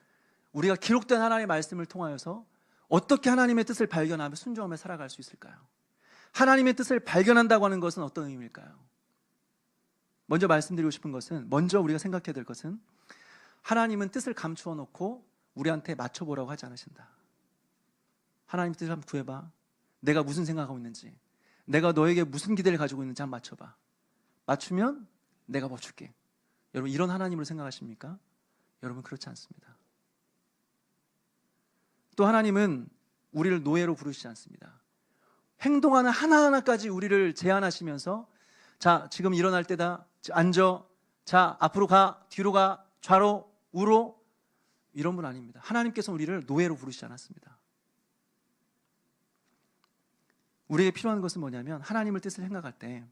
B: 우리가 기록된 하나님의 말씀을 통하여서 어떻게 하나님의 뜻을 발견하며 순종하며 살아갈 수 있을까요? 하나님의 뜻을 발견한다고 하는 것은 어떤 의미일까요? 먼저 말씀드리고 싶은 것은, 먼저 우리가 생각해야 될 것은 하나님은 뜻을 감추어 놓고 우리한테 맞춰보라고 하지 않으신다. 하나님 뜻을 한번 구해봐. 내가 무슨 생각하고 있는지, 내가 너에게 무슨 기대를 가지고 있는지 한번 맞춰봐. 맞추면 내가 뭐 줄게. 여러분 이런 하나님으로 생각하십니까? 여러분 그렇지 않습니다. 또 하나님은 우리를 노예로 부르시지 않습니다. 행동하는 하나하나까지 우리를 제한하시면서 자 지금 일어날 때다, 앉아, 자 앞으로 가, 뒤로 가, 좌로 우로, 이런 분 아닙니다. 하나님께서 우리를 노예로 부르시지 않았습니다. 우리에게 필요한 것은 뭐냐면 하나님의 뜻을 생각할 때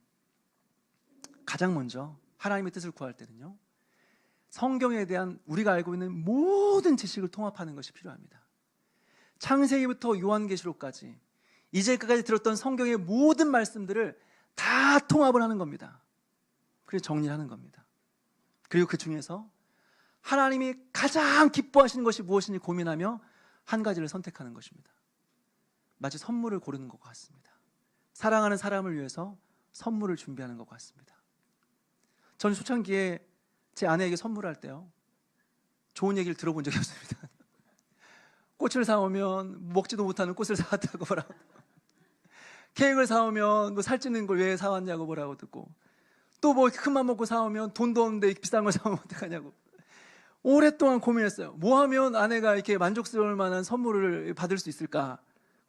B: 가장 먼저 하나님의 뜻을 구할 때는요, 성경에 대한 우리가 알고 있는 모든 지식을 통합하는 것이 필요합니다. 창세기부터 요한계시록까지 이제까지 들었던 성경의 모든 말씀들을 다 통합을 하는 겁니다. 그래서 정리를 하는 겁니다. 그리고 그 중에서 하나님이 가장 기뻐하시는 것이 무엇인지 고민하며 한 가지를 선택하는 것입니다. 마치 선물을 고르는 것 같습니다. 사랑하는 사람을 위해서 선물을 준비하는 것 같습니다. 저는 초창기에 제 아내에게 선물할 때요, 좋은 얘기를 들어본 적이 없습니다. 꽃을 사오면 먹지도 못하는 꽃을 사왔다고 뭐라고, 케이크를 사오면 뭐 살찌는 걸 왜 사왔냐고 뭐라고 듣고, 또 뭐 큰맘 먹고 사오면 돈도 없는데 비싼 걸 사오면 어떡하냐고 오랫동안 고민했어요. 뭐 하면 아내가 이렇게 만족스러울 만한 선물을 받을 수 있을까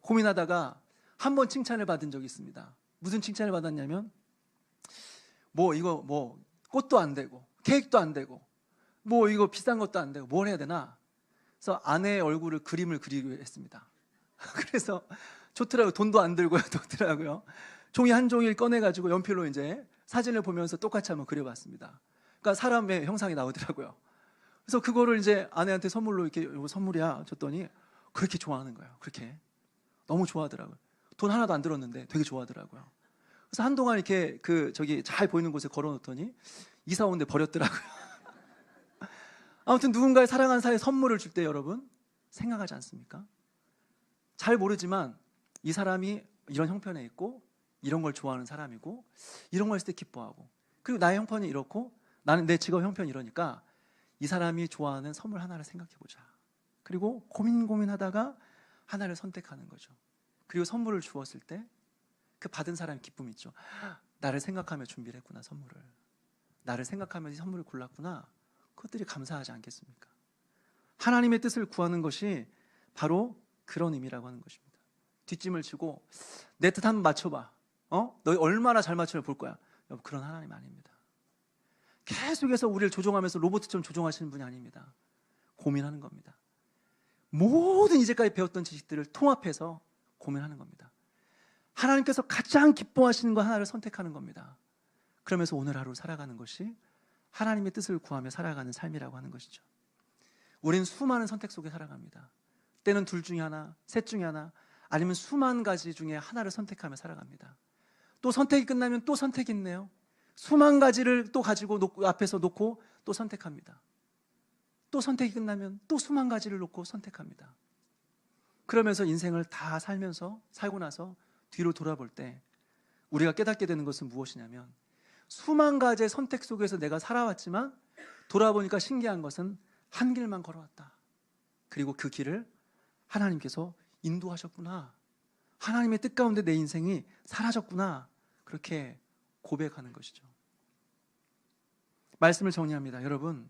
B: 고민하다가 한 번 칭찬을 받은 적이 있습니다. 무슨 칭찬을 받았냐면, 뭐 이거 뭐 꽃도 안 되고 케이크도 안 되고 뭐 이거 비싼 것도 안 되고 뭘 해야 되나. 그래서 아내의 얼굴을 그림을 그리기로 했습니다. 그래서 좋더라고요. 돈도 안 들고요. 좋더라고요. 종이 한 종이를 꺼내가지고 연필로 이제 사진을 보면서 똑같이 한번 그려봤습니다. 그러니까 사람의 형상이 나오더라고요. 그래서 그거를 이제 아내한테 선물로 이렇게 이거 선물이야 줬더니 그렇게 좋아하는 거예요. 그렇게 너무 좋아하더라고요. 돈 하나도 안 들었는데 되게 좋아하더라고요. 그래서 한동안 이렇게 잘 보이는 곳에 걸어놓더니 이사 오는데 버렸더라고요. 아무튼 누군가의 사랑하는 사람의 선물을 줄 때 여러분 생각하지 않습니까? 잘 모르지만 이 사람이 이런 형편에 있고 이런 걸 좋아하는 사람이고 이런 걸 했을 때 기뻐하고, 그리고 나의 형편이 이렇고 나는 내 직업 형편이 이러니까 이 사람이 좋아하는 선물 하나를 생각해보자. 그리고 고민하다가 하나를 선택하는 거죠. 그리고 선물을 주었을 때 그 받은 사람의 기쁨이 있죠. 나를 생각하며 준비를 했구나, 선물을. 나를 생각하며 이 선물을 골랐구나. 그것들이 감사하지 않겠습니까? 하나님의 뜻을 구하는 것이 바로 그런 의미라고 하는 것입니다. 뒷짐을 지고 내 뜻 한번 맞춰봐. 너 얼마나 잘 맞추면 볼 거야. 여러분 그런 하나님 아닙니다. 계속해서 우리를 조종하면서 로봇처럼 조종하시는 분이 아닙니다. 고민하는 겁니다. 모든 이제까지 배웠던 지식들을 통합해서 고민하는 겁니다. 하나님께서 가장 기뻐하시는 거 하나를 선택하는 겁니다. 그러면서 오늘 하루 살아가는 것이 하나님의 뜻을 구하며 살아가는 삶이라고 하는 것이죠. 우리는 수많은 선택 속에 살아갑니다. 때는 둘 중에 하나, 셋 중에 하나, 아니면 수만 가지 중에 하나를 선택하며 살아갑니다. 또 선택이 끝나면 또 선택이 있네요. 수만 가지를 또 가지고 앞에서 놓고 또 선택합니다. 또 선택이 끝나면 또 수만 가지를 놓고 선택합니다. 그러면서 인생을 다 살고 나서 뒤로 돌아볼 때 우리가 깨닫게 되는 것은 무엇이냐면, 수만 가지의 선택 속에서 내가 살아왔지만 돌아보니까 신기한 것은 한 길만 걸어왔다. 그리고 그 길을 하나님께서 인도하셨구나. 하나님의 뜻 가운데 내 인생이 사라졌구나. 그렇게 고백하는 것이죠. 말씀을 정리합니다. 여러분,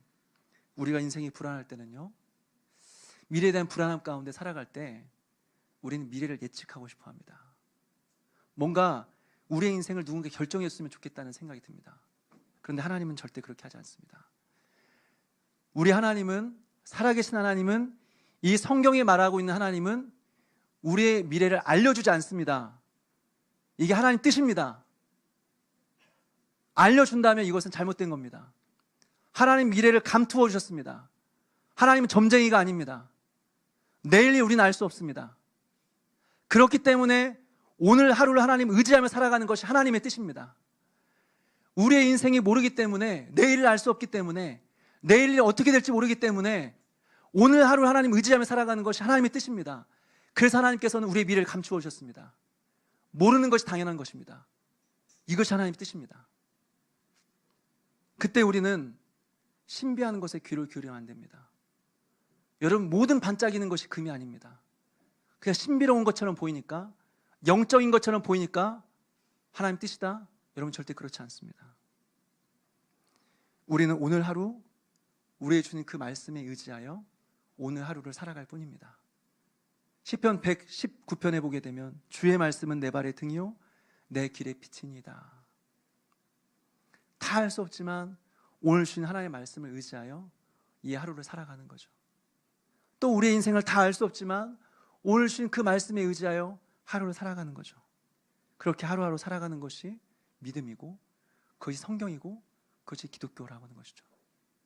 B: 우리가 인생이 불안할 때는요, 미래에 대한 불안함 가운데 살아갈 때 우리는 미래를 예측하고 싶어 합니다. 뭔가 우리의 인생을 누군가 결정했으면 좋겠다는 생각이 듭니다. 그런데 하나님은 절대 그렇게 하지 않습니다. 우리 하나님은, 살아계신 하나님은, 이 성경에 말하고 있는 하나님은 우리의 미래를 알려주지 않습니다. 이게 하나님 뜻입니다. 알려준다면 이것은 잘못된 겁니다. 하나님 미래를 감투어 주셨습니다. 하나님은 점쟁이가 아닙니다. 내일이 우리는 알 수 없습니다. 그렇기 때문에 오늘 하루를 하나님 의지하며 살아가는 것이 하나님의 뜻입니다. 우리의 인생이 모르기 때문에, 내일을 알 수 없기 때문에, 내일이 어떻게 될지 모르기 때문에 오늘 하루 하나님 의지하며 살아가는 것이 하나님의 뜻입니다. 그래서 하나님께서는 우리의 미래를 감추어 주셨습니다. 모르는 것이 당연한 것입니다. 이것이 하나님의 뜻입니다. 그때 우리는 신비한 것에 귀를 기울이면 안 됩니다. 여러분, 모든 반짝이는 것이 금이 아닙니다. 그냥 신비로운 것처럼 보이니까, 영적인 것처럼 보이니까 하나님 뜻이다? 여러분, 절대 그렇지 않습니다. 우리는 오늘 하루 우리의 주님 그 말씀에 의지하여 오늘 하루를 살아갈 뿐입니다. 시편 119편에 보게 되면 주의 말씀은 내 발의 등이요 내 길의 빛이니이다. 다 할 수 없지만 오늘 주신 하나님의 말씀을 의지하여 이 하루를 살아가는 거죠. 또 우리의 인생을 다 알 수 없지만 오늘 주신 그 말씀에 의지하여 하루를 살아가는 거죠. 그렇게 하루하루 살아가는 것이 믿음이고, 그것이 성경이고, 그것이 기독교라고 하는 것이죠.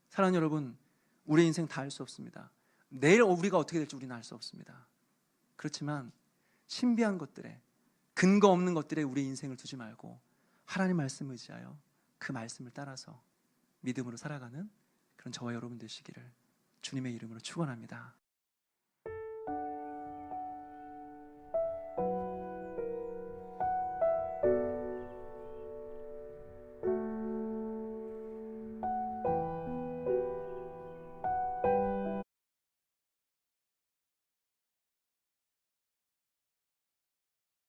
B: 사랑하는 여러분, 우리의 인생 다 알 수 없습니다. 내일 우리가 어떻게 될지 우리는 알 수 없습니다. 그렇지만 신비한 것들에, 근거 없는 것들에 우리의 인생을 두지 말고 하나님 말씀을 의지하여 그 말씀을 따라서 믿음으로 살아가는 그런 저와 여러분 되시기를 주님의 이름으로 축원합니다.